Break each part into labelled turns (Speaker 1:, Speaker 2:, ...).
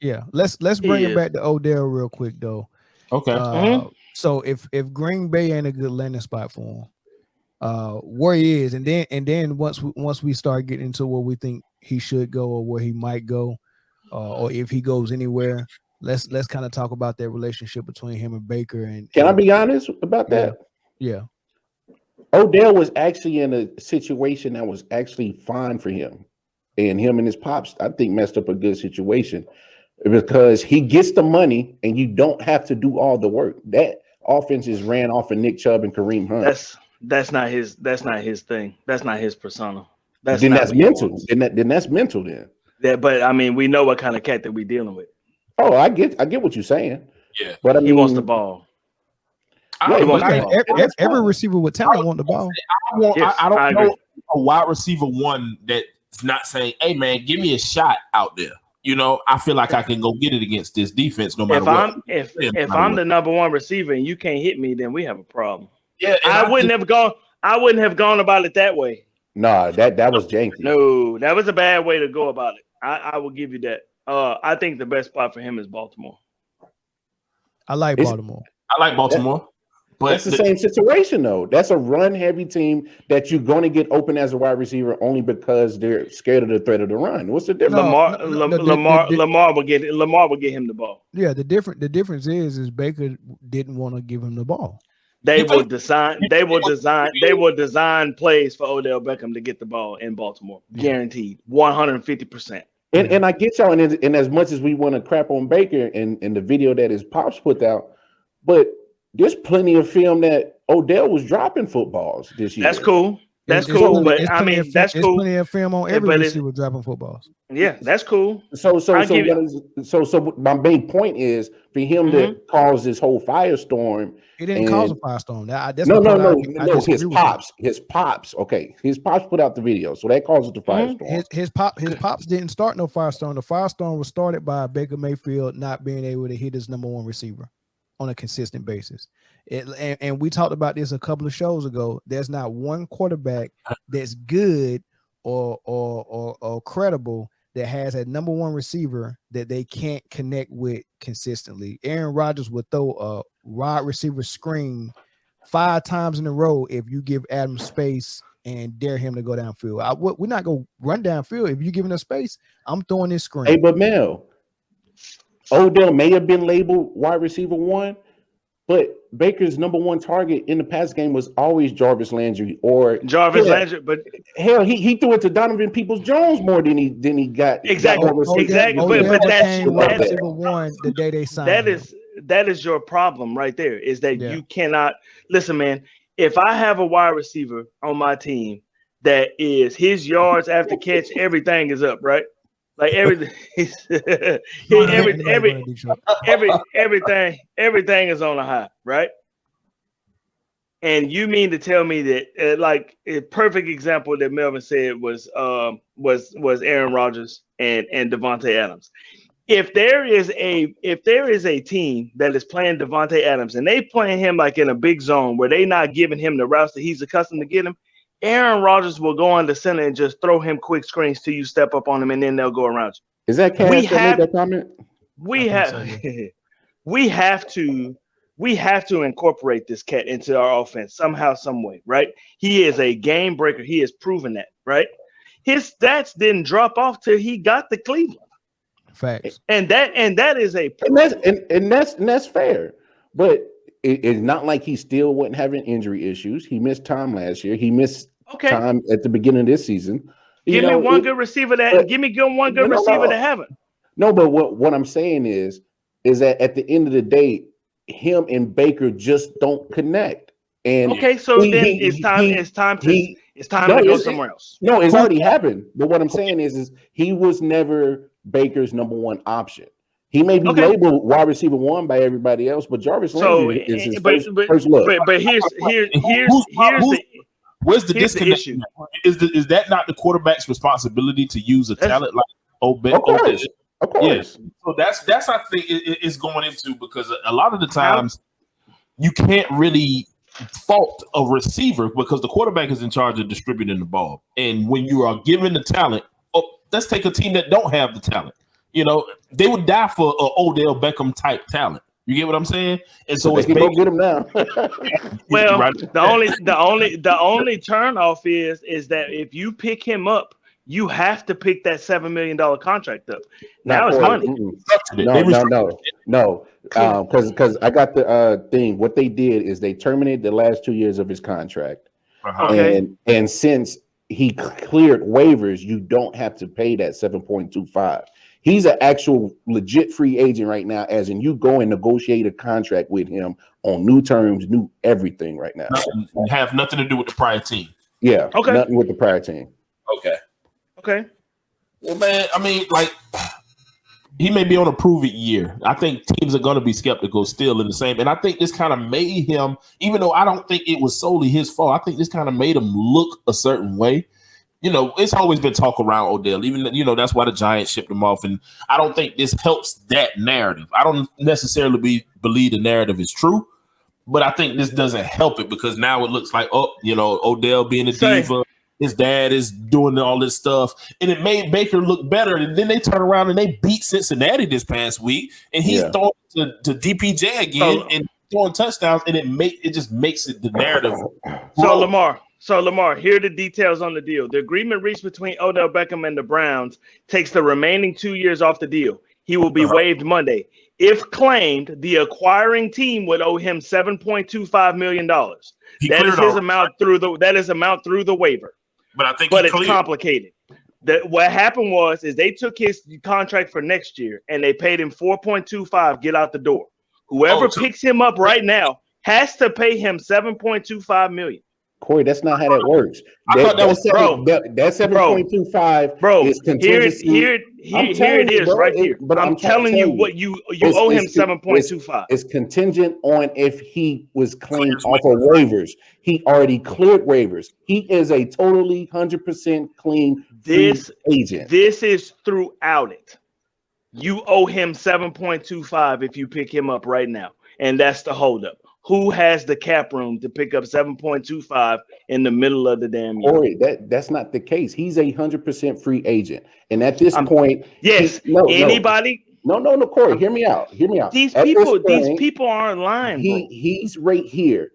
Speaker 1: Yeah, let's
Speaker 2: He
Speaker 1: bring it
Speaker 2: is.
Speaker 1: back to Odell real quick though.
Speaker 3: Okay.
Speaker 1: So if Green Bay ain't a good landing spot for him, where he is, and then once we start getting into where we think he should go or where he might go, or if he goes anywhere, let's kind of talk about that relationship between him and Baker
Speaker 4: Can I
Speaker 1: and
Speaker 4: be honest about
Speaker 1: yeah,
Speaker 4: that?
Speaker 1: yeah.
Speaker 4: Odell was actually in a situation that was actually fine for him. And him and his pops, I think, messed up a good situation because he gets the money and you don't have to do all the work. That offense is ran off of Nick Chubb and Kareem Hunt.
Speaker 2: That's not his. That's not his thing. That's not his persona. That's
Speaker 4: Then
Speaker 2: not
Speaker 4: that's
Speaker 2: what he
Speaker 4: mental.
Speaker 2: wants.
Speaker 4: Then that's mental then.
Speaker 2: That, but I mean, we know what kind of cat that we dealing with.
Speaker 4: Oh, I get what you're saying.
Speaker 3: Yeah.
Speaker 4: But I
Speaker 2: He wants the
Speaker 4: mean,
Speaker 2: ball.
Speaker 4: yeah,
Speaker 2: He
Speaker 3: But
Speaker 2: wants the
Speaker 1: Yeah,
Speaker 2: ball.
Speaker 4: and that's
Speaker 1: every
Speaker 4: fine.
Speaker 1: receiver with talent want the ball.
Speaker 2: Yes,
Speaker 3: I
Speaker 2: I
Speaker 3: don't
Speaker 2: agree.
Speaker 3: know a wide receiver one that's not saying, "Hey man, give me a shot out there." You know, I feel like I can go get it against this defense no matter
Speaker 2: If
Speaker 3: what.
Speaker 2: I'm if
Speaker 3: No
Speaker 2: if
Speaker 3: matter
Speaker 2: I'm
Speaker 3: what.
Speaker 2: the number one receiver and you can't hit me, then we have a problem.
Speaker 3: Yeah, and
Speaker 2: I
Speaker 3: I
Speaker 2: wouldn't
Speaker 3: think
Speaker 2: have gone. I wouldn't have gone about it that way.
Speaker 4: Nah, that was janky.
Speaker 2: No, that was a bad way to go about it. I will give you that. I think the best spot for him is Baltimore.
Speaker 1: I like
Speaker 4: It's
Speaker 1: Baltimore.
Speaker 3: I like Baltimore, but
Speaker 4: That's the same situation though. That's a run heavy team that you're going to get open as a wide receiver only because they're scared of the threat of the run. What's the difference?
Speaker 1: No,
Speaker 2: Lamar
Speaker 1: no, no,
Speaker 2: Lamar will get him the ball.
Speaker 1: yeah, the difference is Baker didn't want to give him the ball.
Speaker 2: They
Speaker 3: you
Speaker 2: will
Speaker 3: think
Speaker 2: design plays for Odell Beckham to get the ball in Baltimore.
Speaker 1: Yeah.
Speaker 2: Guaranteed. 150%.
Speaker 4: And
Speaker 1: Yeah.
Speaker 4: and I get y'all, and as much as we want to crap on Baker and the video that his pops put out, but there's plenty of film that Odell was dropping footballs this year.
Speaker 2: That's cool. That's
Speaker 1: It's
Speaker 2: cool.
Speaker 1: plenty,
Speaker 2: But
Speaker 1: it's
Speaker 2: I
Speaker 1: plenty
Speaker 2: mean,
Speaker 1: of
Speaker 2: that's
Speaker 1: it's
Speaker 2: cool.
Speaker 1: plenty of film on every
Speaker 2: But
Speaker 1: receiver dropping footballs.
Speaker 2: yeah, that's cool.
Speaker 4: So so
Speaker 2: I
Speaker 4: so
Speaker 2: give
Speaker 4: what
Speaker 2: it.
Speaker 4: is so my main point is for him to
Speaker 2: Mhm.
Speaker 4: cause this whole firestorm.
Speaker 1: He didn't cause a
Speaker 4: And
Speaker 1: firestorm. That's
Speaker 4: no
Speaker 1: the
Speaker 4: no
Speaker 1: part
Speaker 4: no
Speaker 1: I
Speaker 4: no
Speaker 1: disagree with you.
Speaker 4: his pops okay, his pops put out the video, so that causes the
Speaker 2: Mhm.
Speaker 4: firestorm.
Speaker 1: His pops didn't start no firestorm. The firestorm was started by Baker Mayfield not being able to hit his number one receiver on a consistent basis. And we talked about this a couple of shows ago. There's not one quarterback that's good or credible that has a number one receiver that they can't connect with consistently. Aaron Rodgers would throw a wide receiver screen 5 times in a row if you give Adam space and dare him to go downfield. We're not going to run downfield. If you're giving us space, I'm throwing this
Speaker 4: Hey,
Speaker 1: screen.
Speaker 4: but Mel, Odell may have been labeled wide receiver one, but Baker's number one target in the pass game was always Jarvis Landry, or
Speaker 2: Jarvis Landry, but
Speaker 4: hell, he threw it to Donovan Peoples Jones more than he got
Speaker 2: exactly,
Speaker 4: more receivers.
Speaker 2: exactly.
Speaker 1: Odell
Speaker 2: But
Speaker 1: became wide
Speaker 2: that
Speaker 1: receiver one the day they signed
Speaker 2: that
Speaker 1: him.
Speaker 2: is your problem right there. Is that
Speaker 1: Yeah.
Speaker 2: you cannot listen, man. If I have a wide receiver on my team that is his yards after catch, everything is up, right? Like everything, everything is on a high, right? And you mean to tell me that, like a perfect example that Melvin said was Aaron Rodgers and Devontae Adams. If there is a team that is playing Devontae Adams and they playing him like in a big zone where they not giving him the routes that he's accustomed to get him, Aaron Rodgers will go on the center and just throw him quick screens till you step up on him and then they'll go around you.
Speaker 4: Is that Cash
Speaker 2: We
Speaker 4: that
Speaker 2: have-
Speaker 4: made that comment?
Speaker 2: We
Speaker 1: I
Speaker 2: have
Speaker 1: think so, yeah.
Speaker 2: we have to incorporate this cat into our offense somehow, some way, right? He is a game breaker. He has proven that, right? His stats didn't drop off till he got to Cleveland.
Speaker 1: Facts.
Speaker 2: And that is a
Speaker 4: And that's fair, but it's not like he still wasn't having injury issues. He missed time last year. He missed
Speaker 2: okay.
Speaker 4: time at the beginning of this season.
Speaker 2: Give me one good receiver that haven't.
Speaker 4: No, but what I'm saying is that at the end of the day, him and Baker just don't connect. And
Speaker 2: okay, so then it's time to go somewhere else.
Speaker 4: No, it's already happened. But what I'm saying is he was never Baker's number one option. He may be labeled wide receiver one by everybody else, but Jarvis Landry is his first look.
Speaker 2: But here's
Speaker 3: where's the disconnect?
Speaker 2: Issue.
Speaker 3: Is that not the quarterback's responsibility to use a talent like Odell?
Speaker 4: Of course.
Speaker 3: Yes. So that's I think it's going into, because a lot of the times you can't really fault a receiver because the quarterback is in charge of distributing the ball. And when you are given the talent, let's take a team that don't have the talent. You know, they would die for an Odell Beckham type talent. You get what I'm saying? And so
Speaker 4: They
Speaker 3: it's
Speaker 4: can go get him now.
Speaker 2: Well,
Speaker 3: right.
Speaker 2: the only turn off is that if you pick him up, you have to pick that $7 million contract up. Now it's money.
Speaker 4: No. Because I got the thing. What they did is they terminated the last 2 years of his contract,
Speaker 2: Okay.
Speaker 4: and since he cleared waivers, you don't have to pay that 7.25. He's an actual legit free agent right now, as in you go and negotiate a contract with him on new terms, new everything right now.
Speaker 3: Have nothing to do with the prior team.
Speaker 4: Yeah.
Speaker 2: Okay.
Speaker 4: Nothing with the prior team.
Speaker 3: Okay. Well, man, I mean, like, he may be on a prove-it year. I think teams are going to be skeptical still in the same. And I think this kind of made him, even though I don't think it was solely his fault, I think this kind of made him look a certain way. You know, it's always been talk around Odell. Even, you know, that's why the Giants shipped him off. And I don't think this helps that narrative. I don't necessarily believe the narrative is true, but I think this doesn't help it because now it looks like, oh, you know, Odell being a diva. His dad is doing all this stuff, and it made Baker look better. And then they turn around and they beat Cincinnati this past week, and he's throwing to DPJ again and throwing touchdowns, and it just makes it the narrative.
Speaker 2: So Lamar, here are the details on the deal. The agreement reached between Odell Beckham and the Browns takes the remaining 2 years off the deal. He will be waived Monday. If claimed, the acquiring team would owe him $7.25 million. That is his amount through the waiver. But it's complicated. What happened is they took his contract for next year and they paid him 4.25. Get out the door. Whoever picks him up right now has to pay him 7.25 million.
Speaker 4: Corey, that's not how that works. That 7.25 is contingency.
Speaker 2: Here it is, right here. But I'm telling you what you owe him 7.25.
Speaker 4: It's contingent on if he was claimed off of waivers. He already cleared waivers. He is a totally 100% clean agent.
Speaker 2: This is throughout it. You owe him 7.25 if you pick him up right now, and that's the holdup. Who has the cap room to pick up 7.25 in the middle of the damn year?
Speaker 4: Corey, that's not the case. He's a 100% free agent, and at this point,
Speaker 2: yes. Anybody?
Speaker 4: No, Corey, hear me out.
Speaker 2: These people aren't lying.
Speaker 4: He's right here.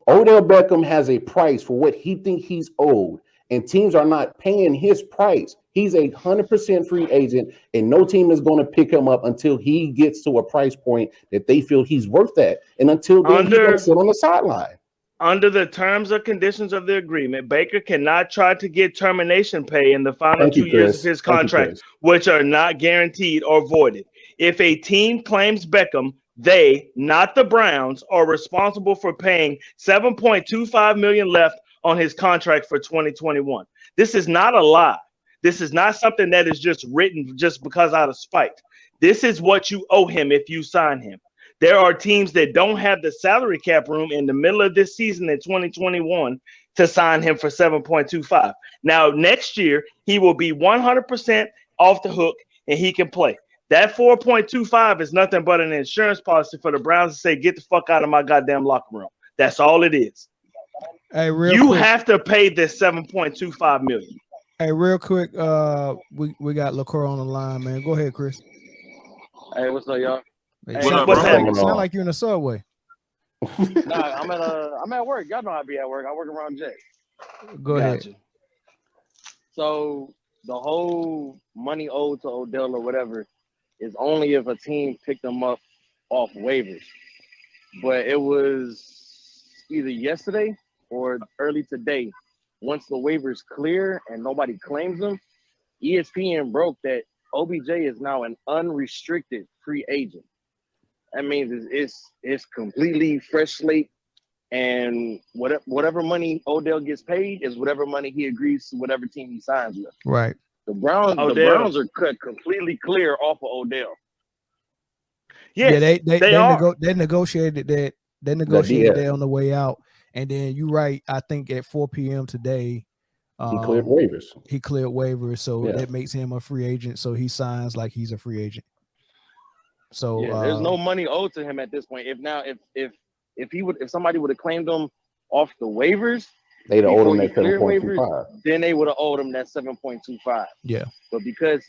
Speaker 4: Odell Beckham has a price for what he thinks he's owed, and teams are not paying his price. He's a 100% free agent, and no team is going to pick him up until he gets to a price point that they feel he's worth that. And until then, he's going to sit on the sideline.
Speaker 2: Under the terms or conditions of the agreement, Baker cannot try to get termination pay in the final 2 years of his contract, which are not guaranteed or voided. If a team claims Beckham, they, not the Browns, are responsible for paying $7.25 million left on his contract for 2021. This is not a lie. This is not something that is just written just because out of spite. This is what you owe him if you sign him. There are teams that don't have the salary cap room in the middle of this season in 2021 to sign him for 7.25. Now, next year, he will be 100% off the hook and he can play. That 4.25 is nothing but an insurance policy for the Browns to say, get the fuck out of my goddamn locker room. That's all it is.
Speaker 1: Hey,
Speaker 2: you have to pay this 7.25 million.
Speaker 1: Hey, real quick, we got LaCroix on the line, man. Go ahead, Chris.
Speaker 5: Hey, what's up, y'all?
Speaker 1: Hey, sound like you're in the subway.
Speaker 5: Nah, I'm at work. Y'all know I be at work. I work around Jay.
Speaker 1: Go ahead.
Speaker 5: So the whole money owed to Odell or whatever is only if a team picked them up off waivers. But it was either yesterday or early today. Once the waivers clear and nobody claims them, ESPN broke that OBJ is now an unrestricted free agent. That means it's completely fresh slate, and whatever money Odell gets paid is whatever money he agrees to whatever team he signs with.
Speaker 1: Right.
Speaker 5: The Browns are cut completely clear off of Odell.
Speaker 1: Yeah, they negotiated that. They negotiated that on the way out. And then you're right. I think at 4 p.m. today,
Speaker 4: he cleared waivers.
Speaker 1: So that makes him a free agent. So he signs like he's a free agent. So
Speaker 5: there's no money owed to him at this point. If somebody would have claimed him off the waivers,
Speaker 4: They'd owed
Speaker 5: before
Speaker 4: him
Speaker 5: he
Speaker 4: that
Speaker 5: cleared waivers,
Speaker 4: 7.25.
Speaker 5: then they would have owed him that 7.25.
Speaker 1: Yeah.
Speaker 5: But because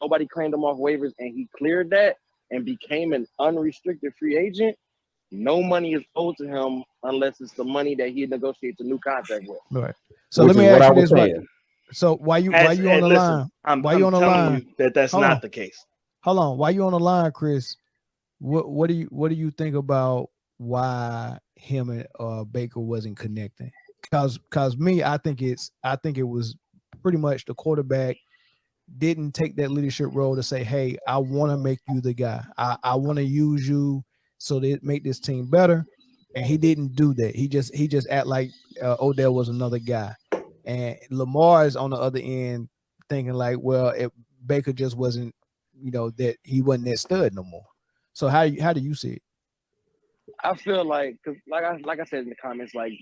Speaker 5: nobody claimed him off waivers and he cleared that and became an unrestricted free agent, no money is owed to him unless it's the money that he negotiates a new contract with.
Speaker 1: Right. So
Speaker 4: Which
Speaker 1: let me
Speaker 4: is what
Speaker 1: ask
Speaker 4: I
Speaker 1: you
Speaker 4: was
Speaker 1: this.
Speaker 4: saying.
Speaker 1: So why you on the
Speaker 2: listen,
Speaker 1: line?
Speaker 2: I'm
Speaker 1: Why you on the
Speaker 2: telling
Speaker 1: line?
Speaker 2: you that that's
Speaker 1: Hold
Speaker 2: not
Speaker 1: on.
Speaker 2: the case.
Speaker 1: Hold on. Why you on the line, Chris? What do you think about why him and Baker wasn't connecting? Cause me, I think it was pretty much the quarterback didn't take that leadership role to say, hey, I want to make you the guy. I want to use you so that make this team better. And he didn't do that. He just act like Odell was another guy. And Lamar is on the other end thinking like, well, if Baker just wasn't, that he wasn't that stud no more. So how do you see it?
Speaker 5: I feel like, cause like I said in the comments, like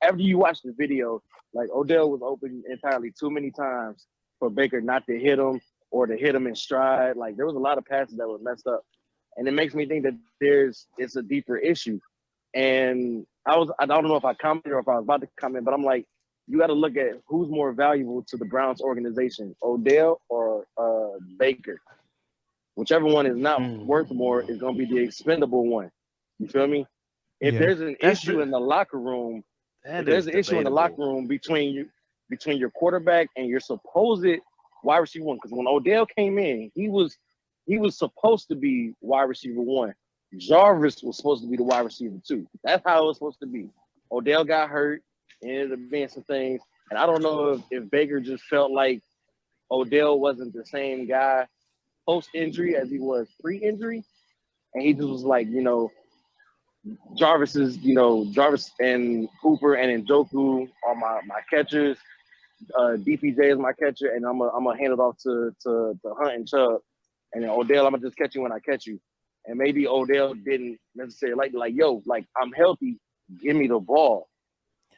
Speaker 5: after you watch the video, like Odell was open entirely too many times for Baker not to hit him or to hit him in stride. Like there was a lot of passes that were messed up, and it makes me think that it's a deeper issue. And I don't know if I commented or if I was about to comment, but I'm like, you got to look at who's more valuable to the Browns organization, Odell or Baker. Whichever one is not worth more is going to be the expendable one. You feel me? If there's an issue in the locker room, between your quarterback and your supposed wide receiver one, because when Odell came in, he was supposed to be wide receiver one. Jarvis was supposed to be the wide receiver two. That's how it was supposed to be. Odell got hurt, and ended up being some things, and I don't know if Baker just felt like Odell wasn't the same guy post-injury as he was pre-injury, and he just was like, Jarvis and Cooper and Njoku are my catchers. DPJ is my catcher, and I'm gonna hand it off to Hunt and Chubb, and then Odell, I'm gonna just catch you when I catch you. And maybe Odell didn't necessarily like I'm healthy, give me the ball.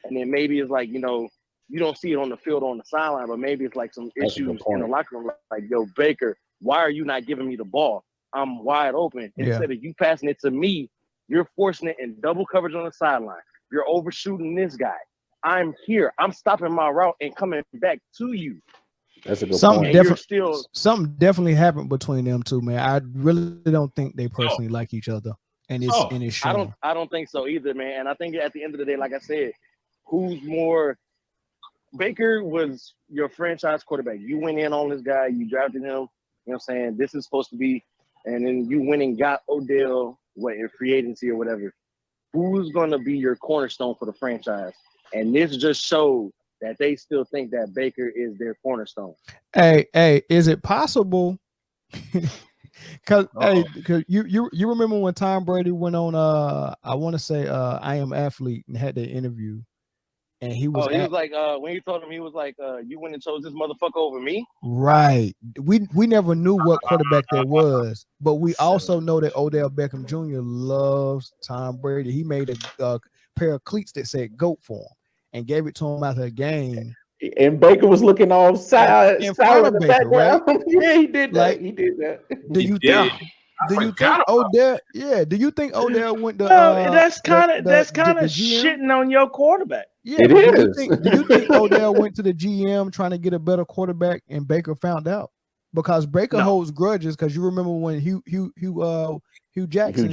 Speaker 5: And then maybe it's like, you don't see it on the field on the sideline, but maybe it's like some issues in the locker room, like, yo, Baker, why are you not giving me the ball? I'm wide open. Instead of you passing it to me, you're forcing it in double coverage on the sideline. You're overshooting this guy. I'm here. I'm stopping my route and coming back to you.
Speaker 4: That's a good point.
Speaker 1: Something definitely happened between them two, man. I really don't think they personally like each other, and it's showing.
Speaker 5: I don't think so either, man. And I think at the end of the day, like I said, who's more? Baker was your franchise quarterback. You went in on this guy. You drafted him. You know what I'm saying? This is supposed to be, and then you went and got Odell, in free agency or whatever. Who's going to be your cornerstone for the franchise? And this just showed that they still think that Baker is their cornerstone.
Speaker 1: Hey, is it possible? Because you remember when Tom Brady went on I want to say I Am Athlete and had that interview, and he was
Speaker 5: like when he told him, he was like, you went and chose this motherfucker over me.
Speaker 1: Right. We never knew what quarterback that was, but we also know that Odell Beckham Jr. loves Tom Brady. He made a pair of cleats that said GOAT for him and gave it to him after a game.
Speaker 4: And Baker was looking all silent in the background.
Speaker 1: Right?
Speaker 4: Yeah, he did that. He did that.
Speaker 1: Do you think Odell? Yeah. Do you think Odell went to?
Speaker 2: That's kind of shitting on your quarterback.
Speaker 1: Yeah,
Speaker 4: it is.
Speaker 1: Do you think Odell went to the GM trying to get a better quarterback, and Baker found out? Because Baker holds grudges. Because you remember when Hugh Jackson,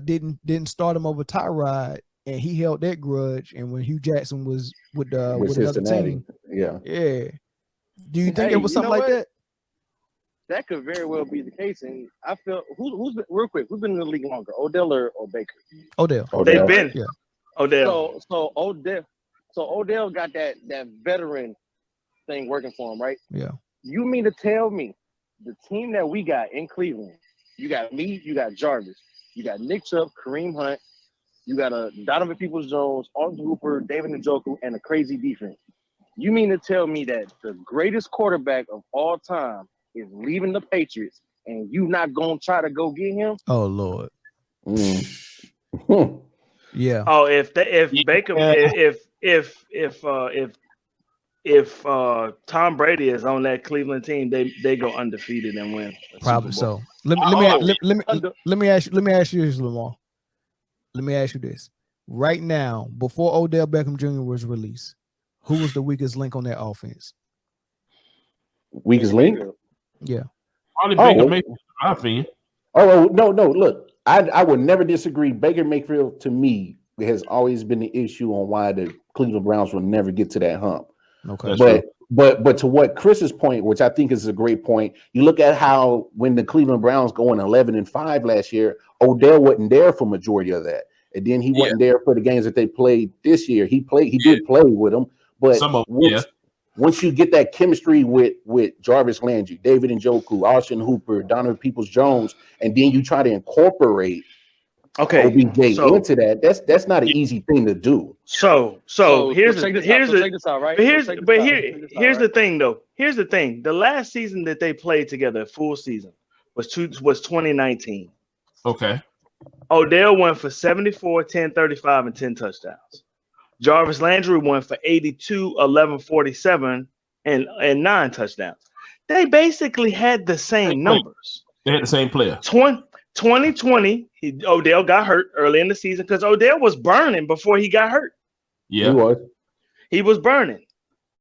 Speaker 1: didn't start him over Tyrod, and he held that grudge. And when Hugh Jackson was with another team,
Speaker 4: yeah.
Speaker 1: Do you think it was something like that?
Speaker 5: That could very well be the case, and I feel who's been, real quick, who's been in the league longer, Odell or Baker?
Speaker 1: Odell.
Speaker 2: They've been
Speaker 5: Odell. So Odell got that veteran thing working for him, right?
Speaker 1: Yeah.
Speaker 5: You mean to tell me the team that we got in Cleveland, you got me, you got Jarvis, you got Nick Chubb, Kareem Hunt, you got a Donovan Peoples-Jones, Austin Hooper, David Njoku, and a crazy defense. You mean to tell me that the greatest quarterback of all time is leaving the Patriots, and you not gonna try to go get him?
Speaker 1: Oh Lord. Yeah.
Speaker 2: Oh, if Baker, if Tom Brady is on that Cleveland team, they go undefeated and win.
Speaker 1: Probably so. Let me ask you this, Lamar. Let me ask you this. right now, before Odell Beckham Jr. was released, who was the weakest link on that offense?
Speaker 4: Weakest link?
Speaker 1: Yeah.
Speaker 3: Probably
Speaker 4: Oh,
Speaker 3: Baker Mayfield, in my opinion.
Speaker 4: Oh no. Look, I would never disagree. Baker Mayfield to me has always been the issue on why the Cleveland Browns will never get to that hump.
Speaker 1: Okay.
Speaker 3: That's
Speaker 4: But
Speaker 3: true.
Speaker 4: but to what Chris's point, which I think is a great point, you look at how when the Cleveland Browns going 11-5 last year, Odell wasn't there for majority of that, and then he
Speaker 3: Yeah.
Speaker 4: wasn't there for the games that they played this year. He
Speaker 3: Yeah.
Speaker 4: did play with them, but
Speaker 3: Some of
Speaker 4: once you get that chemistry with Jarvis Landry, David Njoku, Austin Hooper, Donovan Peoples-Jones, and then you try to incorporate
Speaker 2: Okay,
Speaker 4: OBJ
Speaker 2: so
Speaker 4: into that, that's not an easy thing to do.
Speaker 2: so here's
Speaker 5: check
Speaker 2: the
Speaker 5: this out.
Speaker 2: here's
Speaker 5: So
Speaker 2: the
Speaker 5: check this out, right?
Speaker 2: but
Speaker 5: So
Speaker 2: here's
Speaker 5: check this
Speaker 2: but
Speaker 5: out.
Speaker 2: here
Speaker 5: Check this out,
Speaker 2: here's the
Speaker 5: right?
Speaker 2: thing though. Here's the thing. The last season that they played together, full season, was 2019.
Speaker 3: Okay.
Speaker 2: Odell went for 74, 10, 35, and 10 touchdowns. Jarvis Landry went for 82, 11, 47, and 9 touchdowns. They basically had the same numbers.
Speaker 3: They had the same player.
Speaker 2: 2020, Odell got hurt early in the season because Odell was burning before he got hurt.
Speaker 3: Yeah.
Speaker 4: He was.
Speaker 2: He was burning.